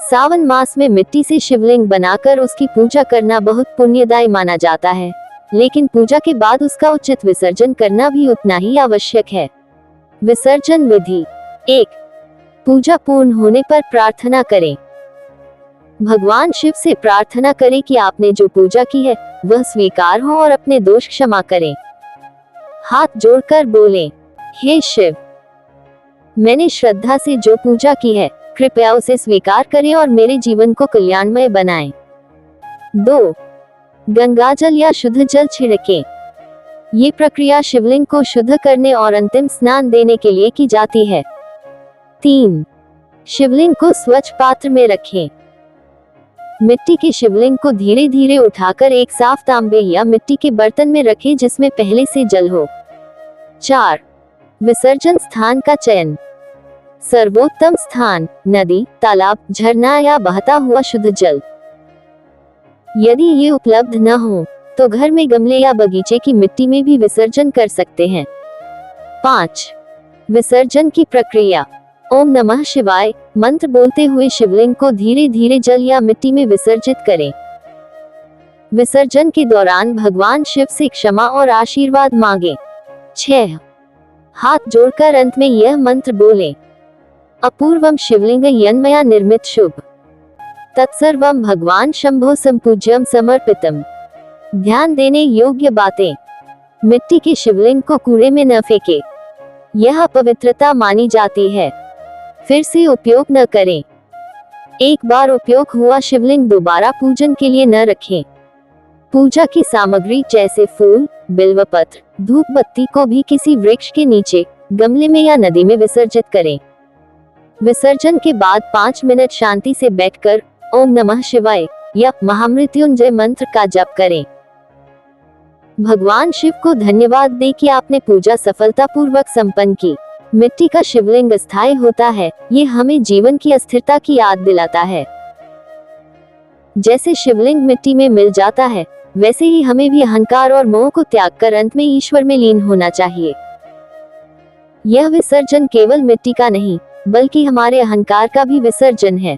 सावन मास में मिट्टी से शिवलिंग बनाकर उसकी पूजा करना बहुत पुण्यदायी माना जाता है, लेकिन पूजा के बाद उसका उचित विसर्जन करना भी उतना ही आवश्यक है। विसर्जन विधि। 1. पूजा पूर्ण होने पर प्रार्थना करें। भगवान शिव से प्रार्थना करें कि आपने जो पूजा की है वह स्वीकार हो और अपने दोष क्षमा करें। हाथ जोड़कर बोलें, हे शिव, मैंने श्रद्धा से जो पूजा की है कृपया उसे स्वीकार करें और मेरे जीवन को कल्याणमय बनाएं। 2. गंगाजल या शुद्ध जल छिड़कें। ये प्रक्रिया शिवलिंग को शुद्ध करने और अंतिम स्नान देने के लिए की जाती है। 3. शिवलिंग को स्वच्छ पात्र में रखें। मिट्टी के शिवलिंग को धीरे धीरे उठाकर एक साफ तांबे या मिट्टी के बर्तन में रखें जिसमें पहले से जल हो। 4. विसर्जन स्थान का चयन। सर्वोत्तम स्थान नदी, तालाब, झरना या बहता हुआ शुद्ध जल। यदि ये उपलब्ध न हो तो घर में गमले या बगीचे की मिट्टी में भी विसर्जन कर सकते हैं। 5. विसर्जन की प्रक्रिया। ओम नमः शिवाय मंत्र बोलते हुए शिवलिंग को धीरे धीरे जल या मिट्टी में विसर्जित करें। विसर्जन के दौरान भगवान शिव से क्षमा और आशीर्वाद मांगे। 6. हाथ जोड़कर अंत में यह मंत्र बोलें, अपूर्वम शिवलिंग यन्मया निर्मित शुभ तत्सर्वम भगवान शंभो संपूज्यम समर्पितम। ध्यान देने योग्य बातें। मिट्टी के शिवलिंग को कूड़े में न फेंके, यह अपवित्रता मानी जाती है। फिर से उपयोग न करें। एक बार उपयोग हुआ शिवलिंग दोबारा पूजन के लिए न रखें। पूजा की सामग्री जैसे फूल, बिल्वपत्र, धूप बत्ती को भी किसी वृक्ष के नीचे, गमले में या नदी में विसर्जित करें। विसर्जन के बाद 5 मिनट शांति से बैठकर ओम नमः शिवाय या महामृत्युंजय मंत्र का जप करें। भगवान शिव को धन्यवाद दें कि आपने पूजा सफलतापूर्वक संपन्न की। मिट्टी का शिवलिंग अस्थायी होता है, ये हमें जीवन की अस्थिरता की याद दिलाता है। जैसे शिवलिंग मिट्टी में मिल जाता है, वैसे ही हमें भी अहंकार और मोह को त्याग कर अंत में ईश्वर में लीन होना चाहिए। यह विसर्जन केवल मिट्टी का नहीं, बल्कि हमारे अहंकार का भी विसर्जन है।